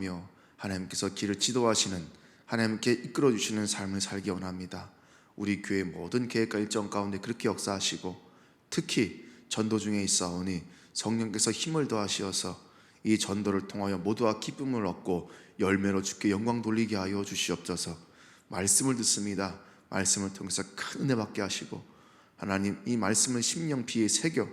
순종하며 하나님께서 길을 지도하시는, 하나님께 이끌어 주시는 삶을 살기 원합니다. 우리 교회 모든 계획과 일정 가운데 그렇게 역사하시고, 특히 전도 중에 있사오니 성령께서 힘을 더하시어서 이 전도를 통하여 모두와 기쁨을 얻고 열매로 주께 영광 돌리게 하여 주시옵소서. 말씀을 듣습니다. 말씀을 통해서 큰 은혜 받게 하시고, 하나님 이 말씀을 심령 비에 새겨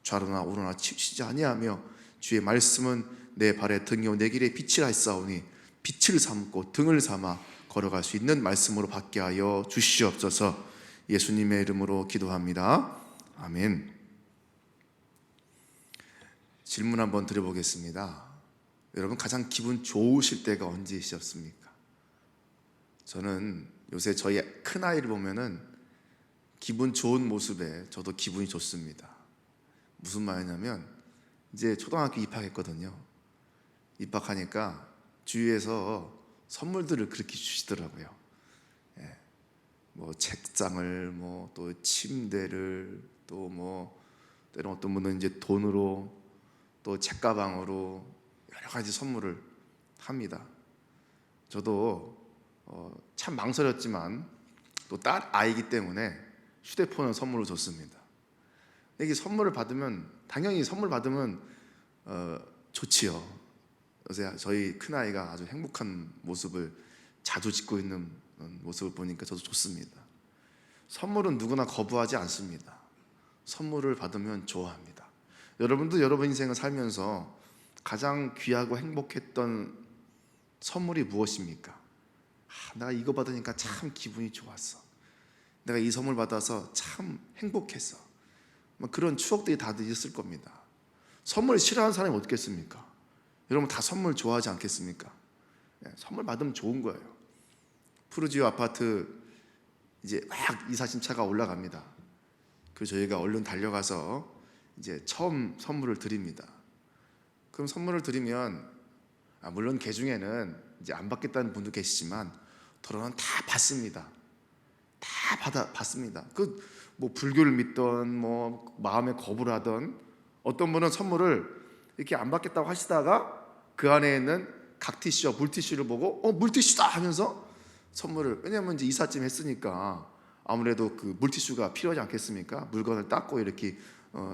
좌로나 우로나 치우치지 아니하며, 주의 말씀은 내 발의 등이요 내 길의 빛이라 했사오니 빛을 삼고 등을 삼아 걸어갈 수 있는 말씀으로 받게 하여 주시옵소서. 예수님의 이름으로 기도합니다. 아멘. 질문 한번 드려보겠습니다. 여러분, 가장 기분 좋으실 때가 언제이셨습니까? 저는 요새 저희 큰아이를 보면은 기분 좋은 모습에 저도 기분이 좋습니다. 무슨 말이냐면, 이제 초등학교 입학했거든요. 입학하니까 주위에서 선물들을 그렇게 주시더라고요. 뭐 책장을, 뭐 또 침대를, 또 뭐 때론 어떤 분은 이제 돈으로, 또 책가방으로 여러 가지 선물을 합니다. 저도 참 망설였지만 또 딸 아이기 때문에 휴대폰을 선물로 줬습니다. 이게 선물을 받으면, 당연히 선물 받으면 좋지요. 요새 저희 큰아이가 아주 행복한 모습을 자주 짓고 있는 모습을 보니까 저도 좋습니다. 선물은 누구나 거부하지 않습니다. 선물을 받으면 좋아합니다. 여러분도 여러분 인생을 살면서 가장 귀하고 행복했던 선물이 무엇입니까? 내가 이거 받으니까 참 기분이 좋았어. 내가 이 선물 받아서 참 행복했어. 그런 추억들이 다들 있을 겁니다. 선물 싫어하는 사람이 어떻겠습니까? 여러분 다 선물 좋아하지 않겠습니까? 선물 받으면 좋은 거예요. 푸르지오 아파트 이제 막 이사 신차가 올라갑니다. 그래서 저희가 얼른 달려가서 이제 처음 선물을 드립니다. 그럼 선물을 드리면, 물론 개 중에는 이제 안 받겠다는 분도 계시지만 더러는 다 받습니다. 다 받습니다. 뭐 불교를 믿던, 뭐 마음에 거부를 하던, 어떤 분은 선물을 이렇게 안 받겠다고 하시다가 그 안에 있는 각티슈와 물티슈를 보고 물티슈다 하면서 선물을, 왜냐하면 이제 이삿짐 했으니까 아무래도 그 물티슈가 필요하지 않겠습니까? 물건을 닦고 이렇게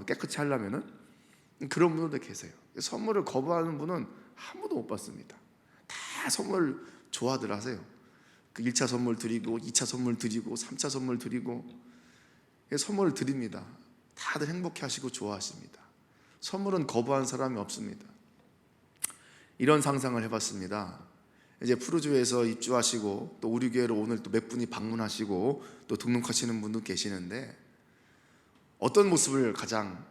깨끗이 하려면은. 그런 분들도 계세요. 선물을 거부하는 분은 한 번도 못 받습니다. 다 선물 좋아들 하세요. 그 1차 선물 드리고 2차 선물 드리고 3차 선물 드리고 선물을 드립니다. 다들 행복해 하시고 좋아하십니다. 선물은 거부하는 사람이 없습니다. 이런 상상을 해봤습니다. 이제 푸르주에서 입주하시고 또 우리 교회로 오늘 또 몇 분이 방문하시고 또 등록하시는 분도 계시는데, 어떤 모습을 가장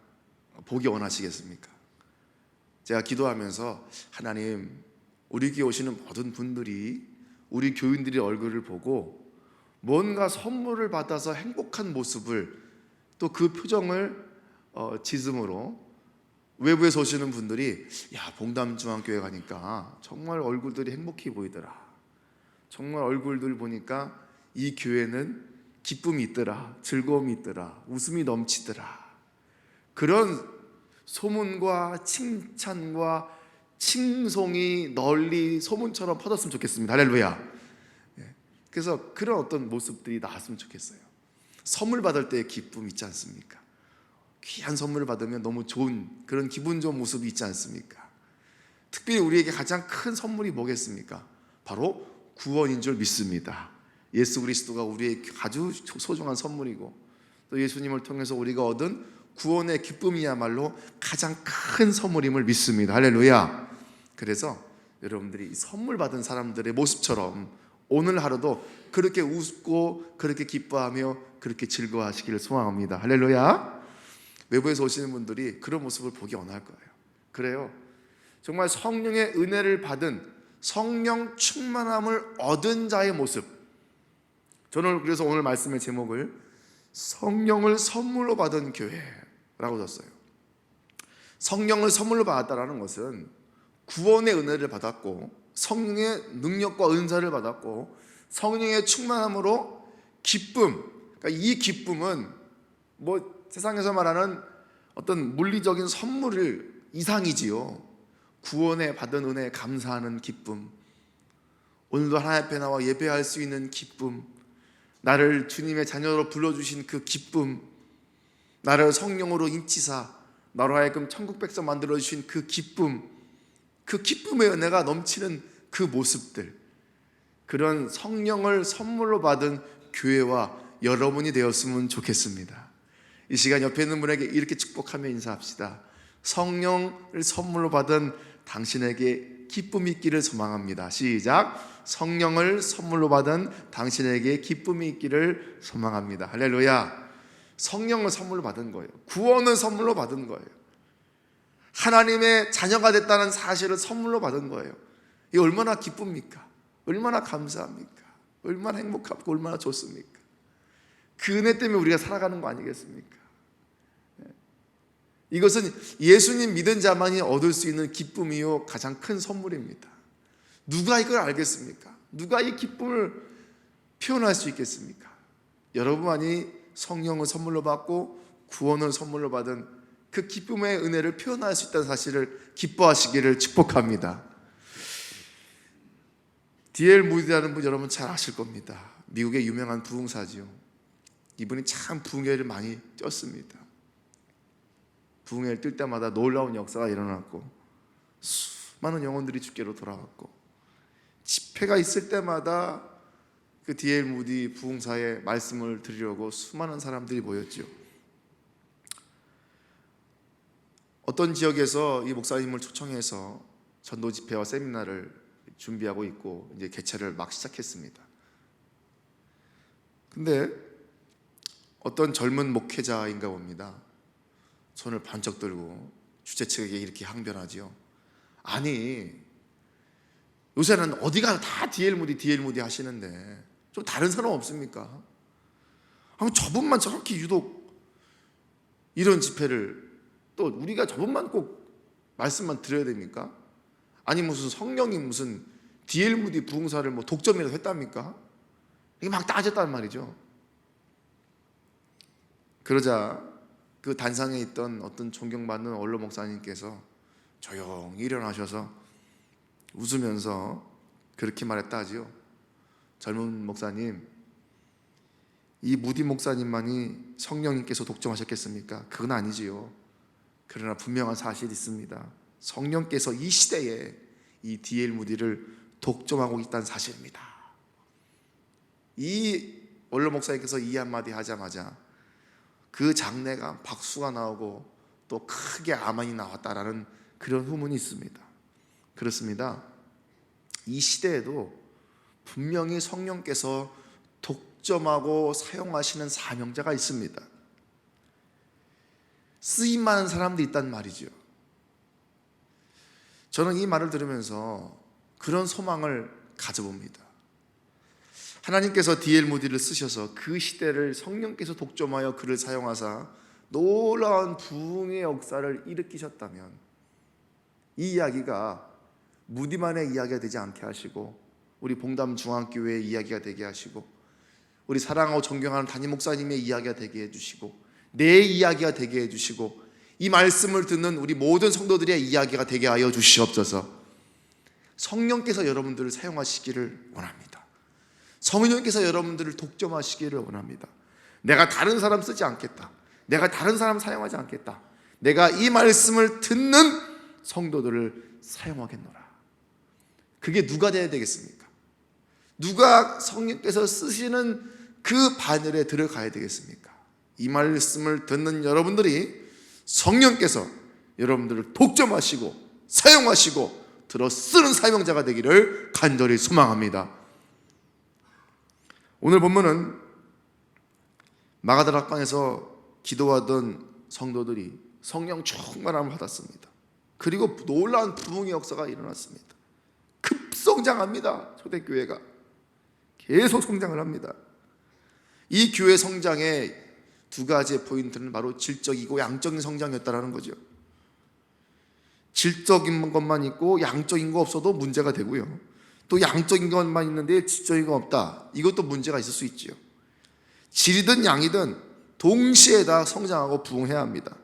보기 원하시겠습니까? 제가 기도하면서, 하나님, 우리 교회 오시는 모든 분들이, 우리 교인들의 얼굴을 보고 뭔가 선물을 받아서 행복한 모습을, 또 그 표정을 지음으로 외부에서 오시는 분들이, 야, 봉담중앙교회 가니까 정말 얼굴들이 행복해 보이더라. 정말 얼굴들 보니까 이 교회는 기쁨이 있더라, 즐거움이 있더라, 웃음이 넘치더라. 그런 소문과 칭찬과 칭송이 널리 소문처럼 퍼졌으면 좋겠습니다. 할렐루야. 그래서 그런 어떤 모습들이 나왔으면 좋겠어요. 선물 받을 때의 기쁨 있지 않습니까? 귀한 선물을 받으면 너무 좋은, 그런 기분 좋은 모습이 있지 않습니까? 특별히 우리에게 가장 큰 선물이 뭐겠습니까? 바로 구원인 줄 믿습니다. 예수 그리스도가 우리의 아주 소중한 선물이고, 또 예수님을 통해서 우리가 얻은 구원의 기쁨이야말로 가장 큰 선물임을 믿습니다. 할렐루야. 그래서 여러분들이 선물 받은 사람들의 모습처럼 오늘 하루도 그렇게 웃고 그렇게 기뻐하며 그렇게 즐거워하시기를 소망합니다. 할렐루야. 외부에서 오시는 분들이 그런 모습을 보기 원할 거예요. 그래요. 정말 성령의 은혜를 받은, 성령 충만함을 얻은 자의 모습. 저는 그래서 오늘 말씀의 제목을 성령을 선물로 받은 교회라고 줬어요. 성령을 선물로 받았다는 것은 구원의 은혜를 받았고, 성령의 능력과 은사를 받았고, 성령의 충만함으로 기쁨, 그러니까 이 기쁨은 뭐 세상에서 말하는 어떤 물리적인 선물 이상이지요. 구원에 받은 은혜에 감사하는 기쁨, 오늘도 하나님 앞에 나와 예배할 수 있는 기쁨, 나를 주님의 자녀로 불러주신 그 기쁨, 나를 성령으로 인치사 나로 하여금 천국 백성 만들어주신 그 기쁨, 그 기쁨의 은혜가 넘치는 그 모습들, 그런 성령을 선물로 받은 교회와 여러분이 되었으면 좋겠습니다. 이 시간 옆에 있는 분에게 이렇게 축복하며 인사합시다. 성령을 선물로 받은 당신에게 기쁨이 있기를 소망합니다. 시작. 성령을 선물로 받은 당신에게 기쁨이 있기를 소망합니다. 할렐루야. 성령을 선물로 받은 거예요. 구원을 선물로 받은 거예요. 하나님의 자녀가 됐다는 사실을 선물로 받은 거예요. 이게 얼마나 기쁩니까? 얼마나 감사합니까? 얼마나 행복하고 얼마나 좋습니까? 그 은혜 때문에 우리가 살아가는 거 아니겠습니까? 이것은 예수님 믿은 자만이 얻을 수 있는 기쁨이요 가장 큰 선물입니다. 누가 이걸 알겠습니까? 누가 이 기쁨을 표현할 수 있겠습니까? 여러분만이 성령을 선물로 받고 구원을 선물로 받은 그 기쁨의 은혜를 표현할 수 있다는 사실을 기뻐하시기를 축복합니다. D.L. 무디라는 분 여러분 잘 아실 겁니다. 미국의 유명한 부흥사지요. 이분이 참 부흥회를 많이 떴습니다. 부흥회를 뜰 때마다 놀라운 역사가 일어났고 수많은 영혼들이 주께로 돌아왔고 집회가 있을 때마다 그 D.L. 무디 부흥사의 말씀을 들으려고 수많은 사람들이 모였죠. 어떤 지역에서 이 목사님을 초청해서 전도 집회와 세미나를 준비하고 있고 이제 개최를 막 시작했습니다. 근데 어떤 젊은 목회자인가 봅니다. 손을 번쩍 들고 주최 측에게 이렇게 항변하지요. 아니, 요새는 어디가 다 D.L. 무디 하시는데 좀 다른 사람 없습니까? 아니, 저분만 저렇게 유독 이런 집회를, 또 우리가 저분만 꼭 말씀만 드려야 됩니까? 아니 무슨 성령이 무슨 D.L. 무디 부흥사를 뭐 독점이라도 했답니까? 이게 막 따졌단 말이죠. 그러자 그 단상에 있던 어떤 존경받는 원로 목사님께서 조용히 일어나셔서 웃으면서 그렇게 말했다 하지요. 젊은 목사님, 이 무디 목사님만이 성령님께서 독점하셨겠습니까? 그건 아니지요. 그러나 분명한 사실이 있습니다. 성령께서 이 시대에 이 D.L. 무디를 독점하고 있다는 사실입니다. 이 원로 목사님께서 이 한마디 하자마자 그 장내가 박수가 나오고 또 크게 아멘이 나왔다라는 그런 후문이 있습니다. 그렇습니다. 이 시대에도 분명히 성령께서 독점하고 사용하시는 사명자가 있습니다. 쓰임 많은 사람들이 있단 말이죠. 저는 이 말을 들으면서 그런 소망을 가져봅니다. 하나님께서 D.L. 무디를 쓰셔서 그 시대를 성령께서 독점하여 그를 사용하사 놀라운 부흥의 역사를 일으키셨다면 이 이야기가 무디만의 이야기가 되지 않게 하시고 우리 봉담 중앙교회의 이야기가 되게 하시고 우리 사랑하고 존경하는 담임 목사님의 이야기가 되게 해주시고 내 이야기가 되게 해주시고 이 말씀을 듣는 우리 모든 성도들의 이야기가 되게 하여 주시옵소서. 성령께서 여러분들을 사용하시기를 원합니다. 성령께서 여러분들을 독점하시기를 원합니다. 내가 다른 사람 쓰지 않겠다. 내가 다른 사람 사용하지 않겠다. 내가 이 말씀을 듣는 성도들을 사용하겠노라. 그게 누가 되어야 되겠습니까? 누가 성령께서 쓰시는 그 바늘에 들어가야 되겠습니까? 이 말씀을 듣는 여러분들이 성령께서 여러분들을 독점하시고 사용하시고 들어 쓰는 사명자가 되기를 간절히 소망합니다. 오늘 본문은 마가다락방에서 기도하던 성도들이 성령 충만함을 받았습니다. 그리고 놀라운 부흥의 역사가 일어났습니다. 급성장합니다. 초대교회가 계속 성장을 합니다. 이 교회 성장의 두 가지의 포인트는 바로 질적이고 양적인 성장이었다는 거죠. 질적인 것만 있고 양적인 거 없어도 문제가 되고요. 또 양적인 것만 있는데 질적인 거 없다. 이것도 문제가 있을 수 있죠. 질이든 양이든 동시에 다 성장하고 부흥해야 합니다.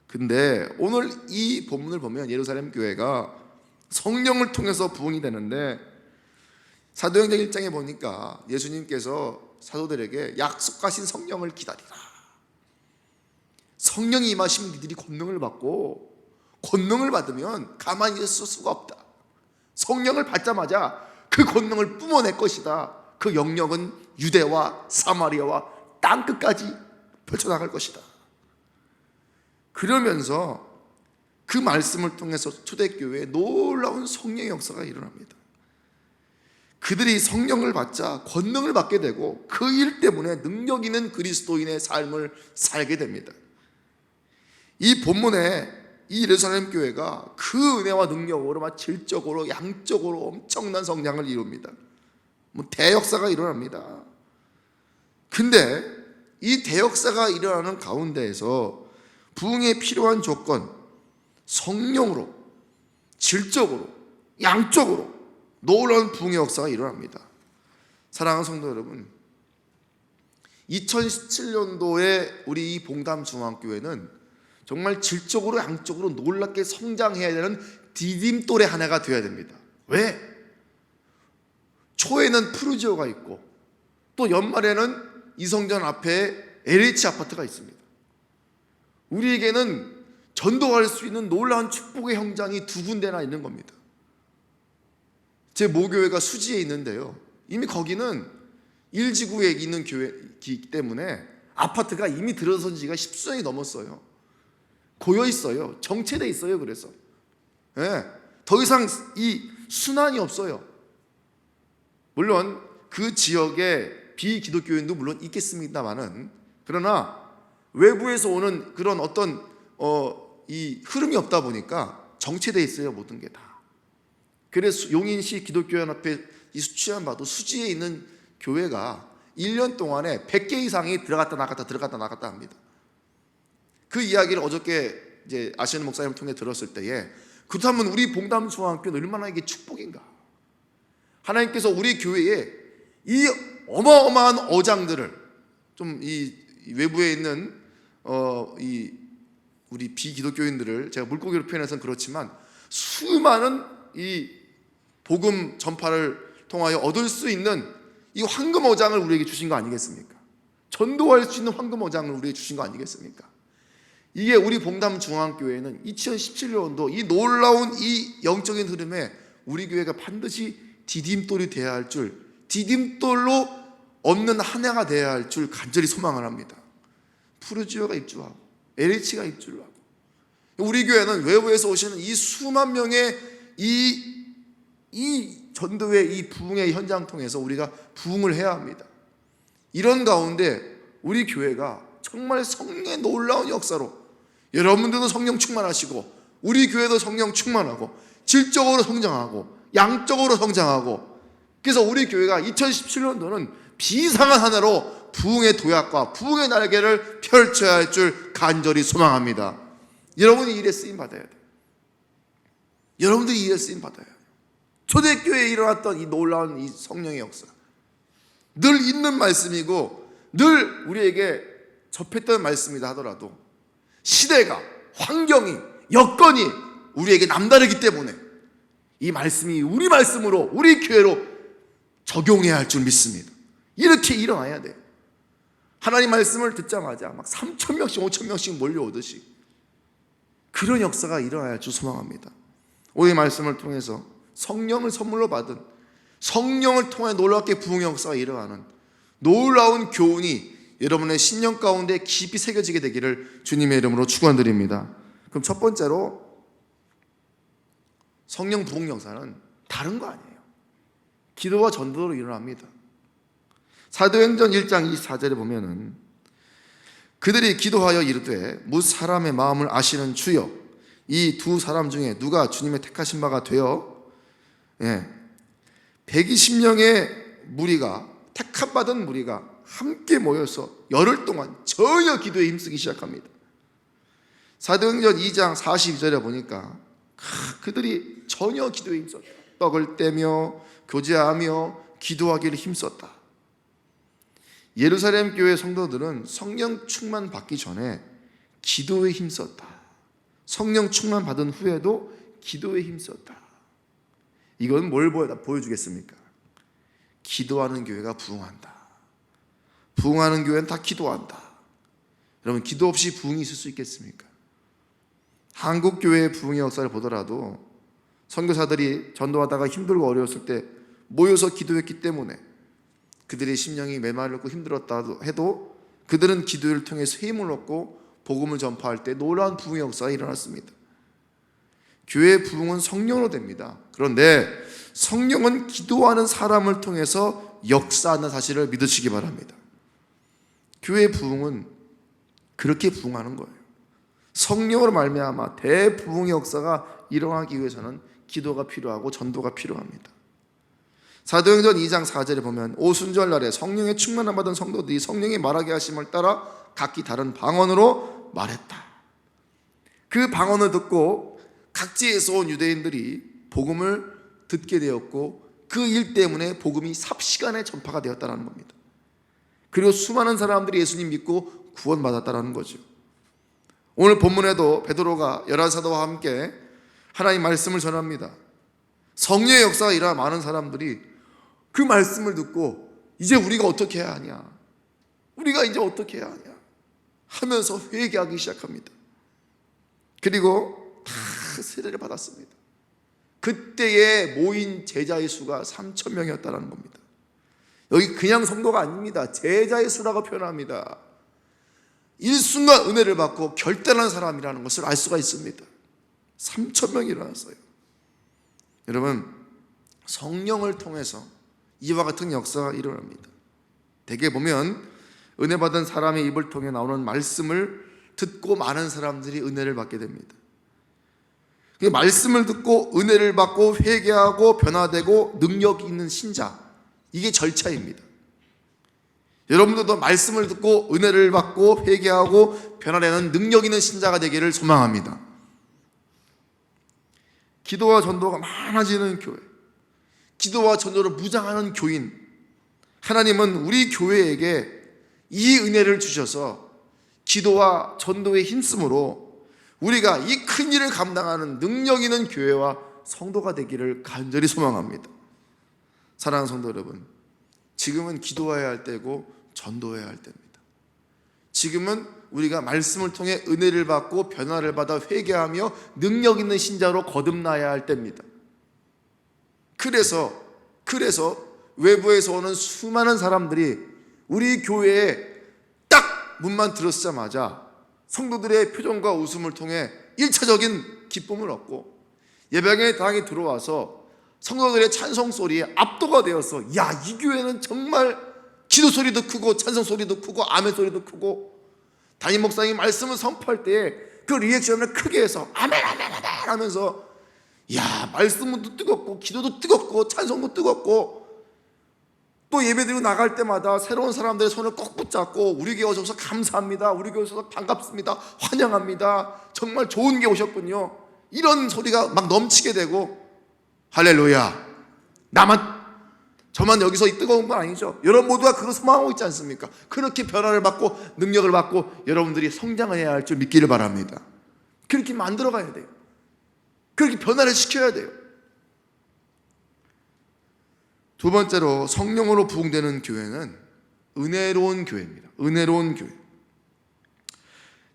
근데 오늘 이 본문을 보면 예루살렘 교회가 성령을 통해서 부흥이 되는데, 사도행전 1장에 보니까 예수님께서 사도들에게 약속하신 성령을 기다리라. 성령이 임하시면 니들이 권능을 받고, 권능을 받으면 가만히 있을 수가 없다. 성령을 받자마자 그 권능을 뿜어낼 것이다. 그 영역은 유대와 사마리아와 땅끝까지 펼쳐나갈 것이다. 그러면서 그 말씀을 통해서 초대교회에 놀라운 성령의 역사가 일어납니다. 그들이 성령을 받자 권능을 받게 되고, 그 일 때문에 능력 있는 그리스도인의 삶을 살게 됩니다. 이 본문에 이 예루살렘 교회가 그 은혜와 능력으로 막 질적으로 양적으로 엄청난 성장을 이룹니다. 대역사가 일어납니다. 근데 이 대역사가 일어나는 가운데에서 부흥에 필요한 조건, 성령으로, 질적으로, 양적으로 놀라운 부흥의 역사가 일어납니다. 사랑하는 성도 여러분, 2017년도에 우리 이 봉담중앙교회는 정말 질적으로 양적으로 놀랍게 성장해야 되는 디딤돌의 한 해가 되어야 됩니다. 왜? 초에는 푸르지오가 있고, 또 연말에는 이성전 앞에 LH 아파트가 있습니다. 우리에게는 전도할 수 있는 놀라운 축복의 현장이 두 군데나 있는 겁니다. 제 모교회가 수지에 있는데요, 이미 거기는 1지구에 있는 교회이기 때문에 아파트가 이미 들어선 지가 10수년이 넘었어요. 고여 있어요. 정체돼 있어요. 그래서 더 이상 이 순환이 없어요. 물론 그 지역에 비기독교인도 물론 있겠습니다만은, 그러나 외부에서 오는 그런 어떤 이 흐름이 없다 보니까 정체돼 있어요. 모든 게 다. 그래서 용인시 기독교연합회 이 수치만 봐도 수지에 있는 교회가 1년 동안에 100개 이상이 들어갔다 나갔다 합니다. 그 이야기를 어저께 이제 아시는 목사님을 통해 들었을 때에, 그렇다면 우리 봉담중앙교회는 얼마나 이게 축복인가. 하나님께서 우리 교회에 이 어마어마한 어장들을, 좀 이 외부에 있는 이 우리 비기독교인들을 제가 물고기로 표현해서는 그렇지만, 수많은 이 복음 전파를 통하여 얻을 수 있는 이 황금 어장을 우리에게 주신 거 아니겠습니까? 전도할 수 있는 황금 어장을 우리에게 주신 거 아니겠습니까? 이게 우리 봉담중앙교회는 2017년도 이 놀라운 이 영적인 흐름에 우리 교회가 반드시 디딤돌이 되어야 할 줄, 디딤돌로 얻는 한 해가 되어야 할 줄 간절히 소망을 합니다. 푸르지오가 입주하고 LH가 입주를 하고, 우리 교회는 외부에서 오시는 이 수만 명의 이 전도의 이 부흥의 현장 통해서 우리가 부흥을 해야 합니다. 이런 가운데 우리 교회가 정말 성령의 놀라운 역사로, 여러분들도 성령 충만하시고 우리 교회도 성령 충만하고 질적으로 성장하고 양적으로 성장하고, 그래서 우리 교회가 2017년도는 비상한 한 해로 부흥의 도약과 부흥의 날개를 펼쳐야 할 줄 간절히 소망합니다. 여러분이 이 일에 쓰임 받아야 돼요. 여러분들이 이 일에 쓰임 받아야 돼요. 초대교회에 일어났던 이 놀라운 이 성령의 역사, 늘 있는 말씀이고 늘 우리에게 접했던 말씀이다 하더라도, 시대가, 환경이, 여건이 우리에게 남다르기 때문에 이 말씀이 우리 말씀으로, 우리 교회로 적용해야 할 줄 믿습니다. 이렇게 일어나야 돼요. 하나님 말씀을 듣자마자 막 3,000명씩 5,000명씩 몰려오듯이 그런 역사가 일어나야 할 줄 소망합니다. 오늘 말씀을 통해서 성령을 선물로 받은, 성령을 통해 놀랍게 부흥의 역사가 일어나는 놀라운 교훈이 여러분의 신령 가운데 깊이 새겨지게 되기를 주님의 이름으로 축원드립니다. 그럼 첫 번째로, 성령 부흥 역사는 다른 거 아니에요. 기도와 전도로 일어납니다. 사도행전 1장 24절에 보면은, 그들이 기도하여 이르되 무 사람의 마음을 아시는 주여, 이 두 사람 중에 누가 주님의 택하신 바가 되어 120명의 무리가, 택함 받은 무리가 함께 모여서 열흘 동안 전혀 기도에 힘쓰기 시작합니다. 사도행전 2장 42절에 보니까 그들이 전혀 기도에 힘썼다. 떡을 떼며 교제하며 기도하기를 힘썼다. 예루살렘 교회 성도들은 성령 충만 받기 전에 기도에 힘썼다. 성령 충만 받은 후에도 기도에 힘썼다. 이건 뭘 보여주겠습니까? 기도하는 교회가 부흥한다. 부흥하는 교회는 다 기도한다. 여러분, 기도 없이 부흥이 있을 수 있겠습니까? 한국 교회의 부흥의 역사를 보더라도 선교사들이 전도하다가 힘들고 어려웠을 때 모여서 기도했기 때문에 그들의 심령이 메마르고 힘들었다 해도 그들은 기도를 통해서 힘을 얻고 복음을 전파할 때 놀라운 부흥의 역사가 일어났습니다. 교회의 부흥은 성령으로 됩니다. 그런데 성령은 기도하는 사람을 통해서 역사하는 사실을 믿으시기 바랍니다. 교회의 부흥은 그렇게 부흥하는 거예요. 성령으로 말미암아 대부흥의 역사가 일어나기 위해서는 기도가 필요하고 전도가 필요합니다. 사도행전 2장 4절에 보면 오순절 날에 성령의 충만함 받은 성도들이 성령이 말하게 하심을 따라 각기 다른 방언으로 말했다. 그 방언을 듣고 각지에서 온 유대인들이 복음을 듣게 되었고 그 일 때문에 복음이 삽시간에 전파가 되었다는 겁니다. 그리고 수많은 사람들이 예수님 믿고 구원받았다는 거죠. 오늘 본문에도 베드로가 11사도와 함께 하나님 말씀을 전합니다. 성령의 역사가 일어나 많은 사람들이 그 말씀을 듣고 이제 우리가 어떻게 해야 하냐, 우리가 이제 어떻게 해야 하냐 하면서 회개하기 시작합니다. 그리고 다 세례를 받았습니다. 그때에 모인 제자의 수가 3,000명이었다는 겁니다. 여기 그냥 성도가 아닙니다. 제자의 수라고 표현합니다. 일순간 은혜를 받고 결단한 사람이라는 것을 알 수가 있습니다. 3,000명이 일어났어요. 여러분, 성령을 통해서 이와 같은 역사가 일어납니다. 대개 보면 은혜 받은 사람의 입을 통해 나오는 말씀을 듣고 많은 사람들이 은혜를 받게 됩니다. 말씀을 듣고 은혜를 받고 회개하고 변화되고 능력이 있는 신자, 이게 절차입니다. 여러분들도 말씀을 듣고 은혜를 받고 회개하고 변화되는 능력 있는 신자가 되기를 소망합니다. 기도와 전도가 많아지는 교회, 기도와 전도를 무장하는 교인, 하나님은 우리 교회에게 이 은혜를 주셔서 기도와 전도에 힘쓰므로 우리가 이 큰 일을 감당하는 능력 있는 교회와 성도가 되기를 간절히 소망합니다. 사랑하는 성도 여러분, 지금은 기도해야 할 때고 전도해야 할 때입니다. 지금은 우리가 말씀을 통해 은혜를 받고 변화를 받아 회개하며 능력 있는 신자로 거듭나야 할 때입니다. 그래서 외부에서 오는 수많은 사람들이 우리 교회에 딱 문만 들어서자마자 성도들의 표정과 웃음을 통해 1차적인 기쁨을 얻고 예배의 당에 들어와서 성도들의 찬송 소리에 압도가 되어서 야, 이 교회는 정말 기도 소리도 크고 찬송 소리도 크고 아멘 소리도 크고, 담임 목사님이 말씀을 선포할 때에 그 리액션을 크게 해서 아멘 아멘 아멘 하면서 야, 말씀도 뜨겁고 기도도 뜨겁고 찬송도 뜨겁고, 또 예배드리고 나갈 때마다 새로운 사람들의 손을 꼭 붙잡고 우리 교회 오셔서 감사합니다, 우리 교회 오셔서 반갑습니다, 환영합니다, 정말 좋은 게 오셨군요, 이런 소리가 막 넘치게 되고, 할렐루야, 저만 여기서 뜨거운 건 아니죠. 여러분 모두가 그걸 소망하고 있지 않습니까? 그렇게 변화를 받고 능력을 받고 여러분들이 성장을 해야 할 줄 믿기를 바랍니다. 그렇게 만들어 가야 돼요. 그렇게 변화를 시켜야 돼요. 두 번째로, 성령으로 부흥되는 교회는 은혜로운 교회입니다. 은혜로운 교회.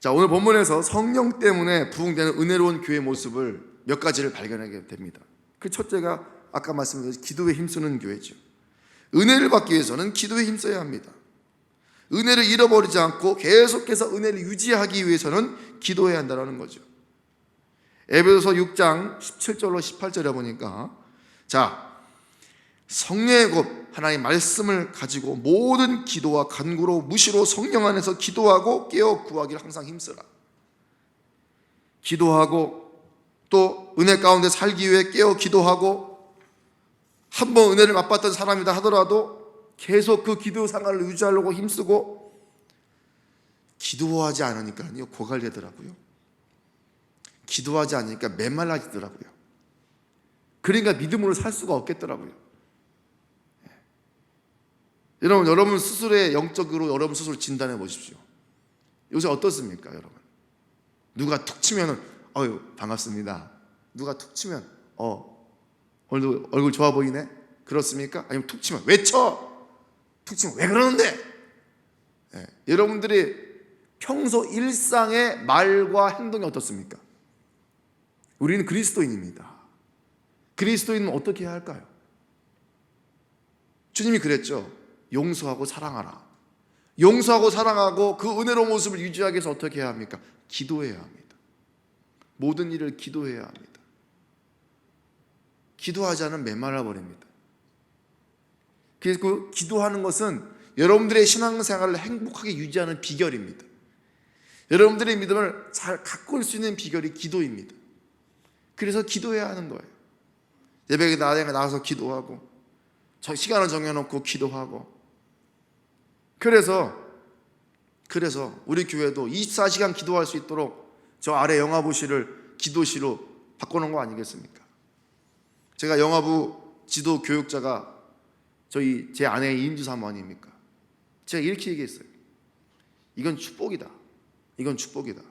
자, 오늘 본문에서 성령 때문에 부흥되는 은혜로운 교회의 모습을 몇 가지를 발견하게 됩니다. 그 첫째가 아까 말씀드린 기도에 힘쓰는 교회죠. 은혜를 받기 위해서는 기도에 힘써야 합니다. 은혜를 잃어버리지 않고 계속해서 은혜를 유지하기 위해서는 기도해야 한다는 거죠. 에베소서 6장 17절로 18절에 보니까, 자, 성령의 곧 하나님의 말씀을 가지고 모든 기도와 간구로 무시로 성령 안에서 기도하고 깨어 구하기를 항상 힘쓰라. 기도하고 또 은혜 가운데 살기 위해 깨어 기도하고, 한번 은혜를 맛봤던 사람이다 하더라도 계속 그 기도 생활을 유지하려고 힘쓰고, 기도하지 않으니까요 고갈되더라고요. 기도하지 않으니까 메말라지더라고요. 그러니까 믿음으로 살 수가 없겠더라고요. 여러분 스스로의 영적으로 여러분 스스로 진단해 보십시오. 요새 어떻습니까, 여러분? 누가 툭 치면은 반갑습니다. 누가 툭 치면 얼굴 좋아 보이네? 그렇습니까? 아니면 툭 치면 외쳐! 툭 치면 왜 그러는데? 예, 여러분들이 평소 일상의 말과 행동이 어떻습니까? 우리는 그리스도인입니다. 그리스도인은 어떻게 해야 할까요? 주님이 그랬죠. 용서하고 사랑하라. 용서하고 사랑하고 그 은혜로운 모습을 유지하기 위해서 어떻게 해야 합니까? 기도해야 합니다. 모든 일을 기도해야 합니다. 기도하지 않으면 메말라 버립니다. 그래서 그 기도하는 것은 여러분들의 신앙생활을 행복하게 유지하는 비결입니다. 여러분들의 믿음을 잘 가꿀 수 있는 비결이 기도입니다. 그래서 기도해야 하는 거예요. 예배에 나가서 기도하고 시간을 정해놓고 기도하고 그래서 우리 교회도 24시간 기도할 수 있도록 저 아래 영화부실을 기도실로 바꿔놓은 거 아니겠습니까? 제가 영화부 지도 교육자가 제 아내의 이인주 사모님입니까? 제가 이렇게 얘기했어요. 이건 축복이다. 이건 축복이다.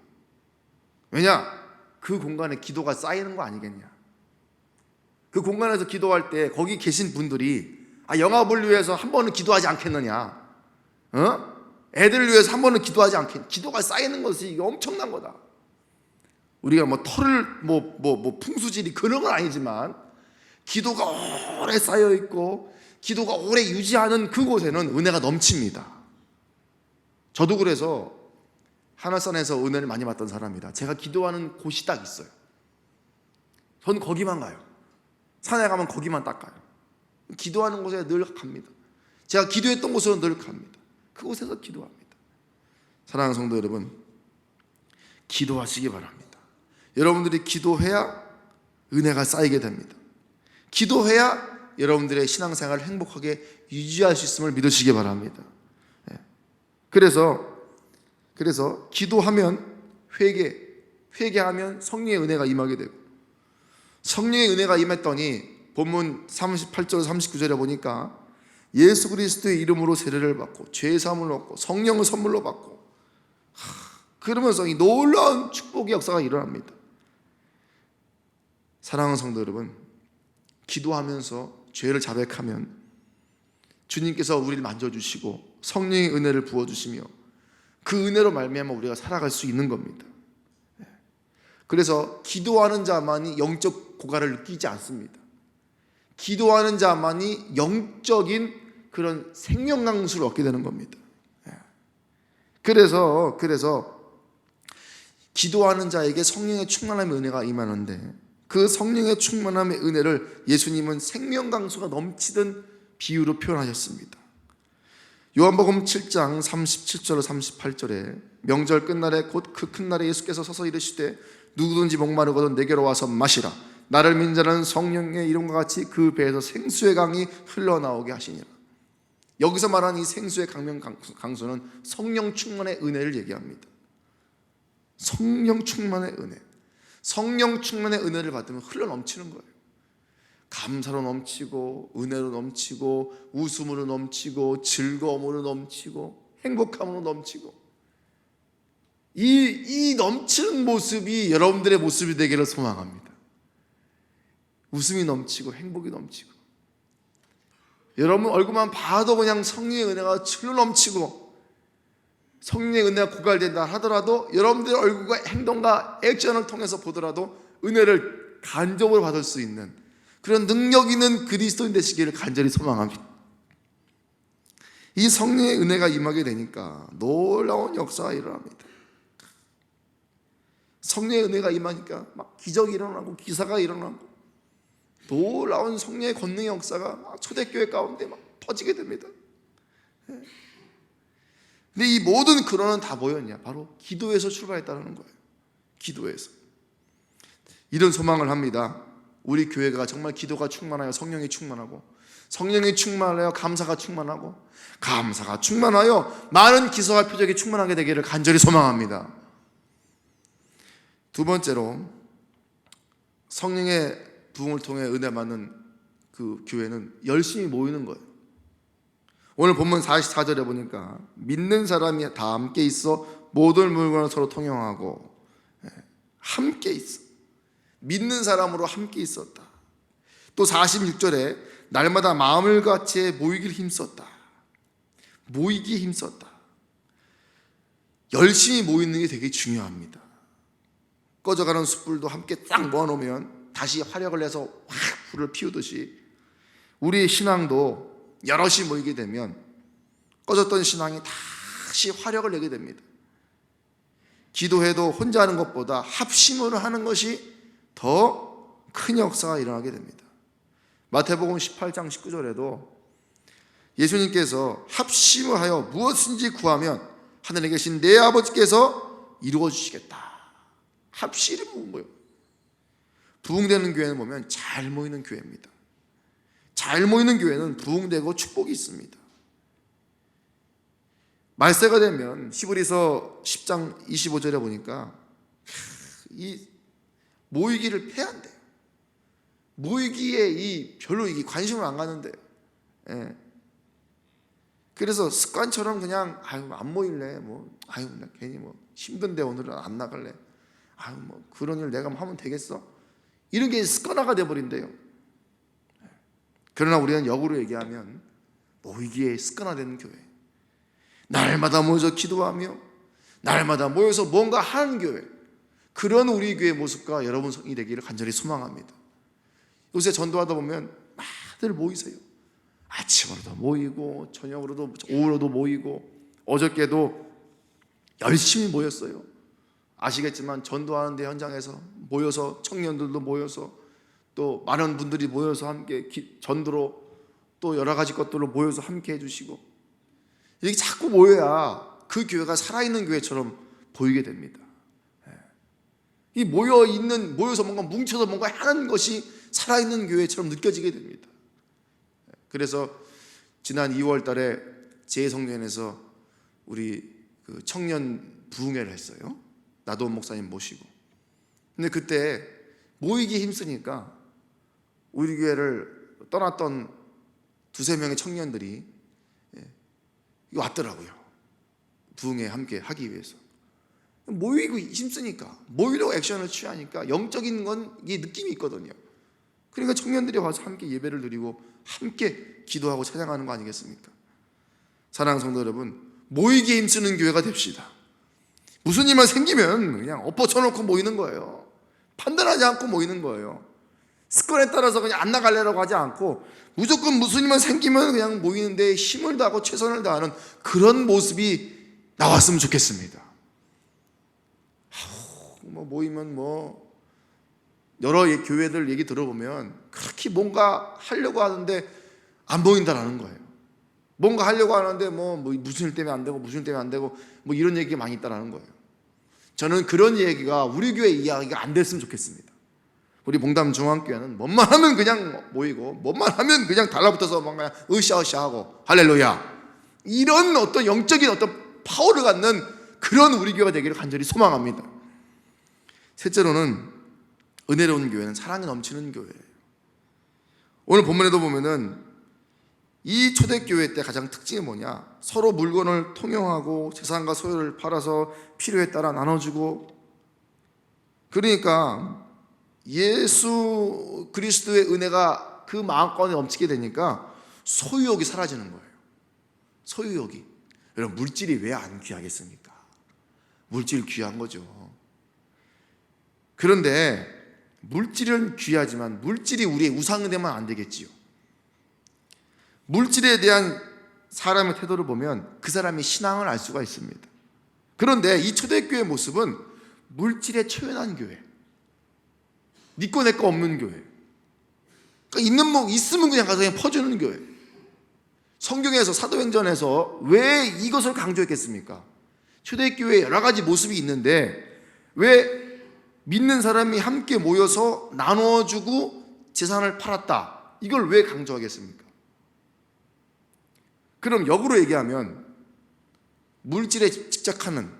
왜냐? 그 공간에 기도가 쌓이는 거 아니겠냐? 그 공간에서 기도할 때 거기 계신 분들이 영화부를 위해서 한 번은 기도하지 않겠느냐? 애들을 위해서 한 번은 기도하지 않겠느냐? 기도가 쌓이는 것이 이게 엄청난 거다. 우리가 털을 풍수질이 그런 건 아니지만 기도가 오래 쌓여 있고 기도가 오래 유지하는 그곳에는 은혜가 넘칩니다. 저도 그래서 하늘산에서 은혜를 많이 받던 사람이라 제가 기도하는 곳이 딱 있어요. 전 거기만 가요. 산에 가면 거기만 딱 가요. 기도하는 곳에 늘 갑니다. 제가 기도했던 곳으로 늘 갑니다. 그곳에서 기도합니다. 사랑하는 성도 여러분, 기도하시기 바랍니다. 여러분들이 기도해야 은혜가 쌓이게 됩니다. 기도해야 여러분들의 신앙생활을 행복하게 유지할 수 있음을 믿으시기 바랍니다. 그래서 기도하면 회개하면 성령의 은혜가 임하게 되고 성령의 은혜가 임했더니 본문 38절 39절에 보니까 예수 그리스도의 이름으로 세례를 받고 죄 사함을 얻고 성령을 선물로 받고 그러면서 이 놀라운 축복의 역사가 일어납니다. 사랑하는 성도 여러분, 기도하면서 죄를 자백하면 주님께서 우리를 만져주시고 성령의 은혜를 부어주시며 그 은혜로 말미암아 우리가 살아갈 수 있는 겁니다. 그래서 기도하는 자만이 영적 고갈을 느끼지 않습니다. 기도하는 자만이 영적인 그런 생명 강수를 얻게 되는 겁니다. 그래서 기도하는 자에게 성령의 충만함의 은혜가 임하는데 그 성령의 충만함의 은혜를 예수님은 생명 강수가 넘치던 비유로 표현하셨습니다. 요한복음 7장 37절 38절에 명절 끝날에 곧 그 큰 날에 예수께서 서서 이르시되 누구든지 목마르거든 내게로 와서 마시라. 나를 믿는 자는 성령의 이름과 같이 그 배에서 생수의 강이 흘러나오게 하시니라. 여기서 말하는 이 생수의 강수는 성령 충만의 은혜를 얘기합니다. 성령 충만의 은혜. 성령 충만의 은혜를 받으면 흘러넘치는 거예요. 감사로 넘치고 은혜로 넘치고 웃음으로 넘치고 즐거움으로 넘치고 행복함으로 넘치고 이 넘치는 모습이 여러분들의 모습이 되기를 소망합니다. 웃음이 넘치고 행복이 넘치고 여러분 얼굴만 봐도 그냥 성령의 은혜가 흘러 넘치고 성령의 은혜가 고갈된다 하더라도 여러분들의 얼굴과 행동과 액션을 통해서 보더라도 은혜를 간접으로 받을 수 있는 그런 능력 있는 그리스도인 되시기를 간절히 소망합니다. 이 성령의 은혜가 임하게 되니까 놀라운 역사가 일어납니다. 성령의 은혜가 임하니까 막 기적이 일어나고 기사가 일어나고 놀라운 성령의 권능의 역사가 막 초대교회 가운데 막 터지게 됩니다. 근데 이 모든 근원은 다 뭐였냐? 바로 기도에서 출발했다는 거예요. 기도에서. 이런 소망을 합니다. 우리 교회가 정말 기도가 충만하여 성령이 충만하고 성령이 충만하여 감사가 충만하고 감사가 충만하여 많은 기사와 표적이 충만하게 되기를 간절히 소망합니다. 두 번째로 성령의 부흥을 통해 은혜 받는 그 교회는 열심히 모이는 거예요. 오늘 본문 44절에 보니까 믿는 사람이 다 함께 있어 모든 물건을 서로 통용하고 함께 있어. 믿는 사람으로 함께 있었다. 또 46절에 날마다 마음을 같이 모이길 힘썼다. 모이기에 힘썼다. 열심히 모이는 게 되게 중요합니다. 꺼져가는 숯불도 함께 딱 모아놓으면 다시 화력을 내서 확 불을 피우듯이 우리의 신앙도 여럿이 모이게 되면 꺼졌던 신앙이 다시 화력을 내게 됩니다. 기도해도 혼자 하는 것보다 합심으로 하는 것이 더 큰 역사가 일어나게 됩니다. 마태복음 18장 19절에도 예수님께서 합심을 하여 무엇인지 구하면 하늘에 계신 내 아버지께서 이루어 주시겠다. 합심이 뭐예요? 부흥되는 교회는 보면 잘 모이는 교회입니다. 잘 모이는 교회는 부흥되고 축복이 있습니다. 말세가 되면 히브리서 10장 25절에 보니까 이 모이기를 패한대요. 모이기에 별로 관심을 안 가는데요. 예. 그래서 습관처럼 그냥 안 모일래. 나 괜히 힘든데 오늘은 안 나갈래. 그런 일 내가 하면 되겠어. 이런 게 습관화가 돼 버린대요. 그러나 우리는 역으로 얘기하면 모이기에 습관화되는 교회. 날마다 모여서 기도하며 날마다 모여서 뭔가 하는 교회. 그런 우리 교회 모습과 여러분 성이 되기를 간절히 소망합니다. 요새 전도하다 보면 다들 모이세요. 아침으로도 모이고 저녁으로도 오후로도 모이고 어저께도 열심히 모였어요. 아시겠지만 전도하는데 현장에서 모여서 청년들도 모여서 또 많은 분들이 모여서 함께 전도로 또 여러 가지 것들로 모여서 함께 해주시고 이렇게 자꾸 모여야 그 교회가 살아있는 교회처럼 보이게 됩니다. 이 모여서 뭔가 뭉쳐서 뭔가 하는 것이 살아있는 교회처럼 느껴지게 됩니다. 그래서 지난 2월 달에 제2성전에서 우리 청년 부흥회를 했어요. 나도원 목사님 모시고. 근데 그때 모이기에 힘쓰니까 우리 교회를 떠났던 두세 명의 청년들이 왔더라고요. 부흥회 함께 하기 위해서. 모이고 힘쓰니까, 모이려고 액션을 취하니까 영적인 건 이게 느낌이 있거든요. 그러니까 청년들이 와서 함께 예배를 드리고 함께 기도하고 찬양하는 거 아니겠습니까? 사랑하는 성도 여러분, 모이기에 힘쓰는 교회가 됩시다. 무슨 일만 생기면 그냥 엎어쳐놓고 모이는 거예요. 판단하지 않고 모이는 거예요. 습관에 따라서 그냥 안 나갈래라고 하지 않고 무조건 무슨 일만 생기면 그냥 모이는데 힘을 다하고 최선을 다하는 그런 모습이 나왔으면 좋겠습니다. 모이면 여러 교회들 얘기 들어보면 그렇게 뭔가 하려고 하는데 안 보인다라는 거예요. 뭔가 하려고 하는데 무슨 일 때문에 안 되고 무슨 일 때문에 안 되고 이런 얘기가 많이 있다라는 거예요. 저는 그런 얘기가 우리 교회 이야기가 안 됐으면 좋겠습니다. 우리 봉담 중앙교회는 뭐만 하면 그냥 모이고 뭐만 하면 그냥 달라붙어서 뭔가 으쌰으쌰하고 할렐루야 이런 어떤 영적인 어떤 파워를 갖는 그런 우리 교회가 되기를 간절히 소망합니다. 셋째로는 은혜로운 교회는 사랑이 넘치는 교회예요. 오늘 본문에도 보면은 이 초대교회 때 가장 특징이 뭐냐? 서로 물건을 통용하고 재산과 소유를 팔아서 필요에 따라 나눠주고, 그러니까 예수 그리스도의 은혜가 그 마음가운데 넘치게 되니까 소유욕이 사라지는 거예요. 소유욕이. 여러분, 물질이 왜 안 귀하겠습니까? 물질 귀한 거죠. 그런데 물질은 귀하지만 물질이 우리의 우상이 되면 안 되겠지요. 물질에 대한 사람의 태도를 보면 그 사람이 신앙을 알 수가 있습니다. 그런데 이 초대교회의 모습은 물질에 초연한 교회, 니꺼 내꺼 없는 교회, 그러니까 있으면 그냥 가서 그냥 퍼주는 교회. 성경에서 사도행전에서 왜 이것을 강조했겠습니까? 초대교회에 여러 가지 모습이 있는데 왜 믿는 사람이 함께 모여서 나눠주고 재산을 팔았다, 이걸 왜 강조하겠습니까? 그럼 역으로 얘기하면 물질에 집착하는,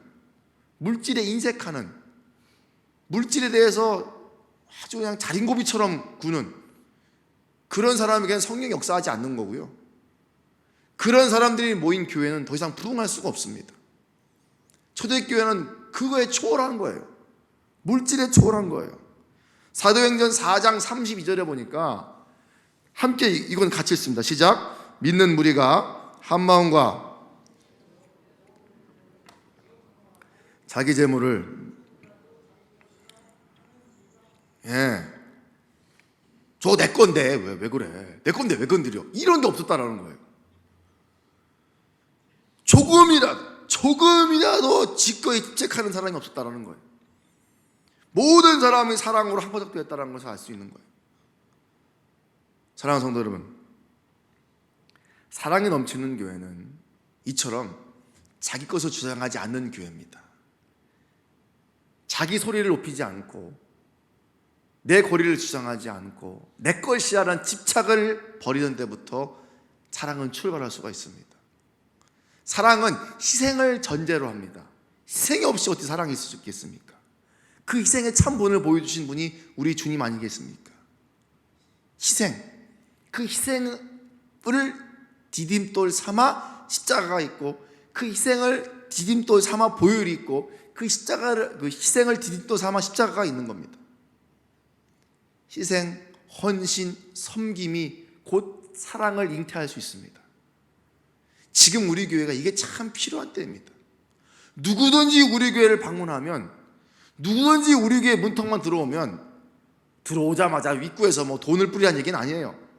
물질에 인색하는, 물질에 대해서 아주 그냥 자린고비처럼 구는 그런 사람에게는 성령이 역사하지 않는 거고요. 그런 사람들이 모인 교회는 더 이상 부흥할 수가 없습니다. 초대교회는 그거에 초월한 거예요. 물질에 초월한 거예요. 사도행전 4장 32절에 보니까 함께 이건 같이 읽습니다. 시작. 믿는 무리가 한 마음과 자기 재물을 저거 내 건데 왜 그래? 내 건데 왜 건드려? 이런 데 없었다라는 거예요. 조금이라도 지꺼이 집착하는 사람이 없었다라는 거예요. 모든 사람이 사랑으로 한가족되었다는 것을 알 수 있는 거예요. 사랑하는 성도 여러분, 사랑이 넘치는 교회는 이처럼 자기 것을 주장하지 않는 교회입니다. 자기 소리를 높이지 않고 내 권리를 주장하지 않고 내 것이야라는 집착을 버리는 데부터 사랑은 출발할 수가 있습니다. 사랑은 희생을 전제로 합니다. 희생이 없이 어떻게 사랑이 있을 수 있겠습니까? 그 희생의 참 본을 보여주신 분이 우리 주님 아니겠습니까? 희생, 그 희생을 디딤돌 삼아 십자가가 있고, 그 희생을 디딤돌 삼아 보혈이 있고, 그 희생을 디딤돌 삼아 십자가가 있는 겁니다. 희생, 헌신, 섬김이 곧 사랑을 잉태할 수 있습니다. 지금 우리 교회가 이게 참 필요한 때입니다. 누구든지 우리 교회를 방문하면, 누구든지 우리 교회 문턱만 들어오면, 들어오자마자 입구에서 뭐 돈을 뿌리라는 얘기는 아니에요.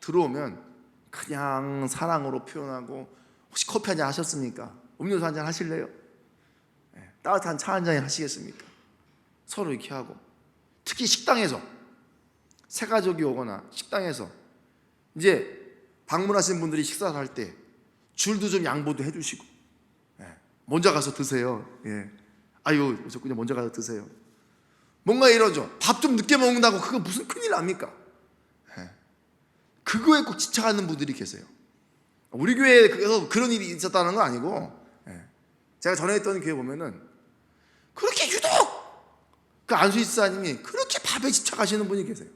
들어오면 그냥 사랑으로 표현하고, 혹시 커피 한잔 하셨습니까? 음료수 한잔 하실래요? 따뜻한 차 한잔 하시겠습니까? 서로 이렇게 하고, 특히 식당에서 새 가족이 오거나 식당에서 이제 방문하신 분들이 식사를 할 때 줄도 좀 양보도 해주시고, 먼저 가서 드세요. 아유, 그냥 먼저 가서 드세요. 뭔가 이러죠. 밥 좀 늦게 먹는다고 그거 무슨 큰일 납니까? 그거에 꼭 집착하는 분들이 계세요. 우리 교회에서 그런 일이 있었다는 건 아니고, 제가 전에 있던 교회 보면은 그렇게 유독 그 안수 집사님이 그렇게 밥에 집착하시는 분이 계세요.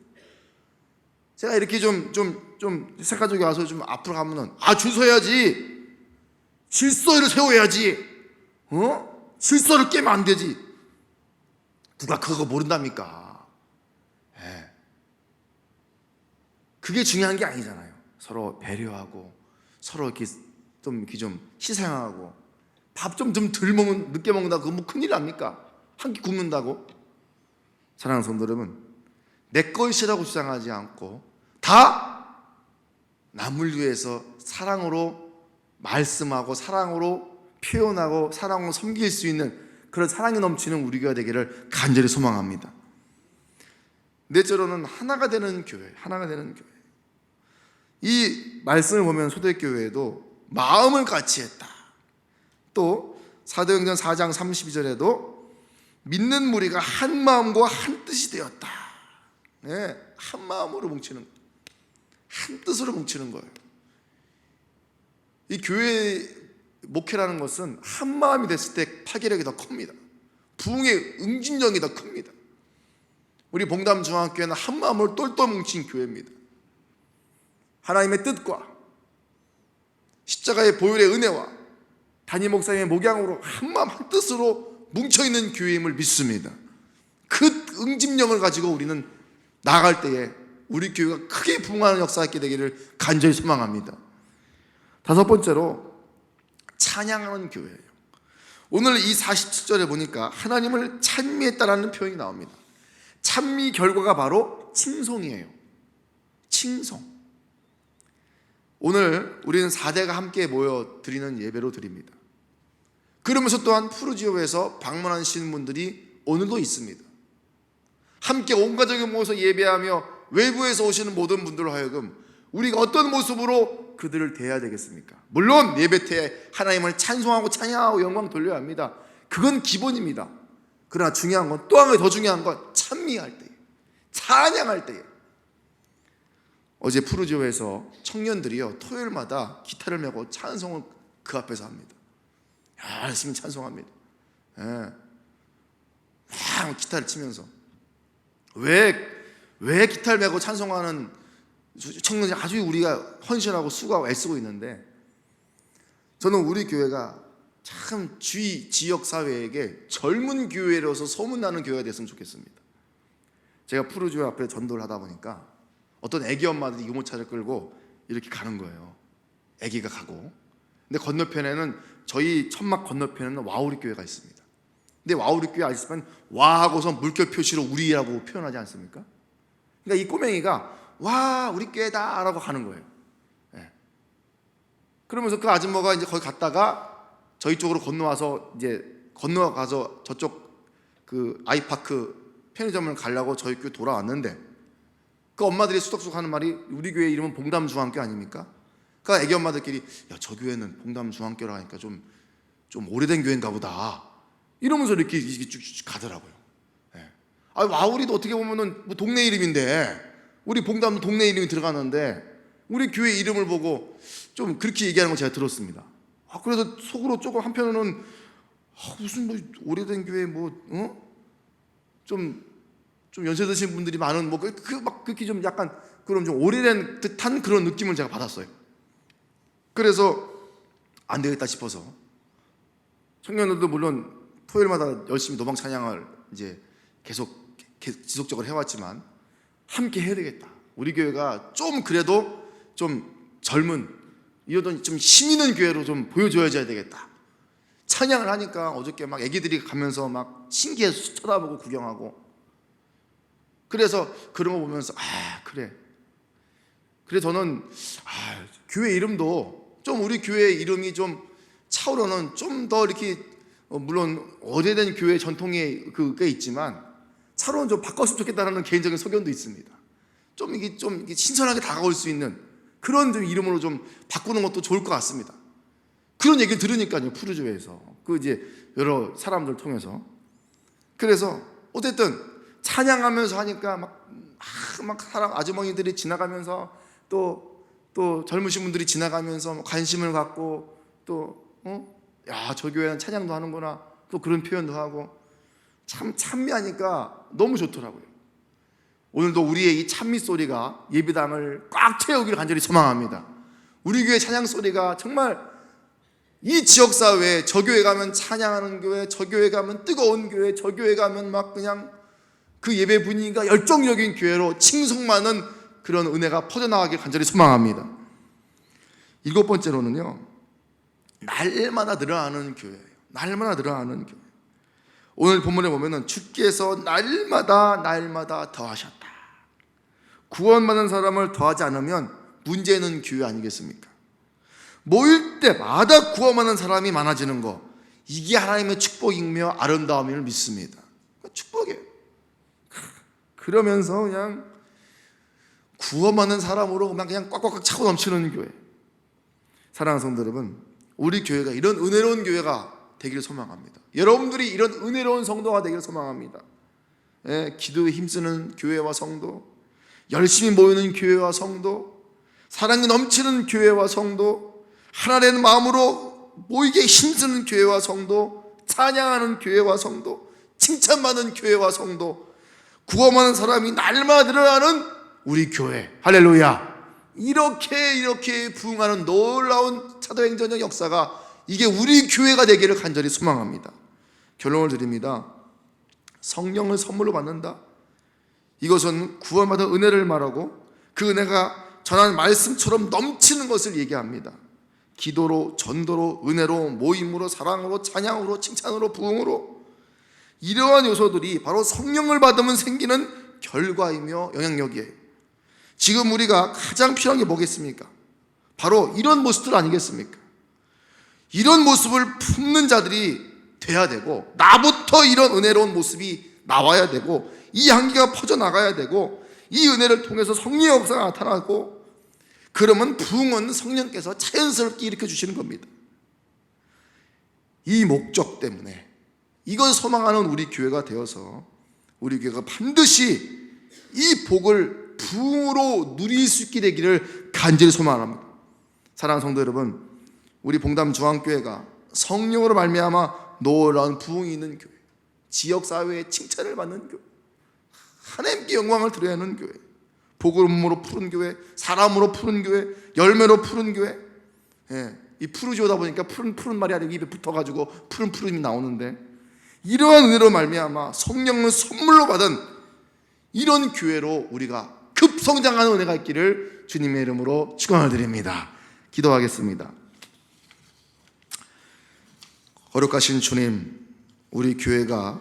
제가 이렇게 좀 색가족이 와서 좀 앞으로 가면은, 줄 서야지, 질서를 세워야지, 질서를 깨면 안 되지. 누가 그거 모른답니까? 그게 중요한 게 아니잖아요. 서로 배려하고, 서로 이렇게 좀 희생하고, 밥 좀 덜 먹으면 늦게 먹는다고 그거 뭐 큰일 납니까? 한 끼 굶는다고? 사랑하는 성도 여러분, 내 것이라고 주장하지 않고 다 남을 위해서 사랑으로 말씀하고, 사랑으로 표현하고, 사랑으로 섬길 수 있는 그런 사랑이 넘치는 우리 교회가 되기를 간절히 소망합니다. 넷째로는 하나가 되는 교회, 하나가 되는 교회. 이 말씀을 보면 초대교회에도 마음을 같이 했다. 또 사도행전 4장 32절에도 믿는 무리가 한 마음과 한 뜻이 되었다. 한 마음으로 뭉치는, 한 뜻으로 뭉치는 거예요. 이 교회 목회라는 것은 한 마음이 됐을 때 파괴력이 더 큽니다. 부흥의 응집력이 더 큽니다. 우리 봉담중앙교회는 한 마음으로 똘똘 뭉친 교회입니다. 하나님의 뜻과 십자가의 보혈의 은혜와 담임 목사님의 목양으로 한 마음 한 뜻으로 뭉쳐있는 교회임을 믿습니다. 그 응집력을 가지고 우리는 나아갈 때에 우리 교회가 크게 부흥하는 역사가 있게 되기를 간절히 소망합니다. 다섯 번째로 찬양하는 교회예요. 오늘 이 47절에 보니까 하나님을 찬미했다라는 표현이 나옵니다. 찬미 결과가 바로 칭송이에요. 칭송. 오늘 우리는 4대가 함께 모여 드리는 예배로 드립니다. 그러면서 또한 푸르지오에서 방문하시는 분들이 오늘도 있습니다. 함께 온 가족이 모여서 예배하며 외부에서 오시는 모든 분들로 하여금 우리가 어떤 모습으로 그들을 대해야 되겠습니까? 물론 예배 때 하나님을 찬송하고 찬양하고 영광 돌려야 합니다. 그건 기본입니다. 그러나 중요한 건, 또 한 가지 더 중요한 건 찬미할 때에, 찬양할 때에. 어제 푸르지오에서 청년들이요, 토요일마다 기타를 메고 찬송을 그 앞에서 합니다. 열심히 찬송합니다. 막 기타를 치면서. 왜 기타를 메고 찬송하는 청년들이 아주 우리가 헌신하고 수고하고 애쓰고 있는데, 저는 우리 교회가 참 지역 사회에게 젊은 교회로서 소문나는 교회가 됐으면 좋겠습니다. 제가 푸르지오 앞에 전도를 하다 보니까 어떤 애기 엄마들이 유모차를 끌고 이렇게 가는 거예요. 애기가 가고. 근데 건너편에는, 저희 천막 건너편에는 와우리 교회가 있습니다. 근데 와우리 교회 아시지만 와 하고서 물결 표시로 우리라고 표현하지 않습니까? 그러니까 이 꼬맹이가 와 우리 교회다 라고 가는 거예요. 네. 그러면서 그 아줌마가 이제 거기 갔다가 저희 쪽으로 건너와서 이제 건너가서 저쪽 그 아이파크 편의점을 가려고 저희 교회 돌아왔는데, 그 엄마들이 수덕수덕 하는 말이 우리 교회 이름은 봉담중앙교 아닙니까? 그 애기 엄마들끼리 야 저 교회는 봉담중앙교라 하니까 좀 오래된 교회인가 보다 이러면서 이렇게 쭉쭉 가더라고요. 네. 아 와우리도 어떻게 보면은 뭐 동네 이름인데, 우리 봉담도 동네 이름이 들어가는데 우리 교회 이름을 보고 좀 그렇게 얘기하는 걸 제가 들었습니다. 그래서 속으로 조금 한편으로는 무슨 뭐 오래된 교회 좀 연세 드신 분들이 많은 막 그렇게 좀 약간 그런 좀 오래된 듯한 그런 느낌을 제가 받았어요. 그래서 안 되겠다 싶어서 청년들도 물론 토요일마다 열심히 노방 찬양을 이제 계속 지속적으로 해왔지만 함께 해야 되겠다. 우리 교회가 좀 그래도 좀 젊은 이러던 좀 힘 있는 교회로 좀 보여줘야 되겠다. 찬양을 하니까 어저께 막 애기들이 가면서 막 신기해서 쳐다보고 구경하고, 그래서 그런 거 보면서 그래 저는 교회 이름도 좀 우리 교회 이름이 좀 차후로는 좀 더 이렇게 물론 오래된 교회 전통의 그게 있지만 차후로는 좀 바꿨으면 좋겠다는 개인적인 소견도 있습니다. 좀 이게 신선하게 다가올 수 있는 그런 좀 이름으로 좀 바꾸는 것도 좋을 것 같습니다. 그런 얘기를 들으니까요, 푸르조에서 그 이제 여러 사람들 통해서. 그래서 어쨌든 찬양하면서 하니까 막 사람 아주머니들이 지나가면서 또 젊으신 분들이 지나가면서 관심을 갖고 야 저 교회는 찬양도 하는구나 또 그런 표현도 하고 참 찬미하니까 너무 좋더라고요. 오늘도 우리의 이 찬미 소리가 예배당을 꽉 채우기를 간절히 소망합니다. 우리 교회 찬양 소리가 정말 이 지역사회에 저 교회 가면 찬양하는 교회, 저 교회 가면 뜨거운 교회, 저 교회 가면 막 그냥 그 예배 분위기가 열정적인 교회로 칭송받는 그런 은혜가 퍼져나가길 간절히 소망합니다. 7번째로는요, 날마다 늘어나는 교회예요. 날마다 늘어나는 교회. 오늘 본문에 보면은 주께서 날마다 더하셨다. 구원받은 사람을 더하지 않으면 문제는 교회 아니겠습니까? 모일 때마다 구원받는 사람이 많아지는 거, 이게 하나님의 축복이며 아름다움을 믿습니다. 축복이에요. 그러면서 그냥 구원받는 사람으로 그냥 꽉꽉 차고 넘치는 교회. 사랑하는 성도 여러분, 우리 교회가 이런 은혜로운 교회가 되기를 소망합니다. 여러분들이 이런 은혜로운 성도가 되기를 소망합니다. 기도에 힘쓰는 교회와 성도, 열심히 모이는 교회와 성도, 사랑이 넘치는 교회와 성도, 하나된 마음으로 모이게 힘쓰는 교회와 성도, 찬양하는 교회와 성도, 칭찬받는 교회와 성도, 구원하는 사람이 날마다 늘어나는 우리 교회. 할렐루야. 이렇게 부흥하는 놀라운 사도행전의 역사가 이게 우리 교회가 되기를 간절히 소망합니다. 결론을 드립니다. 성령을 선물로 받는다. 이것은 구원받은 은혜를 말하고 그 은혜가 전한 말씀처럼 넘치는 것을 얘기합니다. 기도로, 전도로, 은혜로, 모임으로, 사랑으로, 찬양으로, 칭찬으로, 부흥으로, 이러한 요소들이 바로 성령을 받으면 생기는 결과이며 영향력이에요. 지금 우리가 가장 필요한 게 뭐겠습니까? 바로 이런 모습들 아니겠습니까? 이런 모습을 품는 자들이 돼야 되고, 나부터 이런 은혜로운 모습이 나와야 되고, 이 향기가 퍼져나가야 되고, 이 은혜를 통해서 성령의 역사가 나타나고, 그러면 부흥은 성령께서 자연스럽게 일으켜 주시는 겁니다. 이 목적 때문에 이걸 소망하는 우리 교회가 되어서 우리 교회가 반드시 이 복을 부흥으로 누릴 수 있게 되기를 간절히 소망합니다. 사랑하는 성도 여러분, 우리 봉담 중앙교회가 성령으로 말미암아 놀라운 부흥이 있는 교회, 지역사회의 칭찬을 받는 교회, 하나님께 영광을 드려야 하는 교회, 복음으로 푸른 교회, 사람으로 푸른 교회, 열매로 푸른 교회. 이 푸르지오다 보니까 푸른 말이 아니고 입에 붙어가지고 푸름이 나오는데, 이러한 은혜로 말미암아 성령을 선물로 받은 이런 교회로 우리가 성장하는 은혜가 있기를 주님의 이름으로 축원을 드립니다. 기도하겠습니다. 거룩하신 주님, 우리 교회가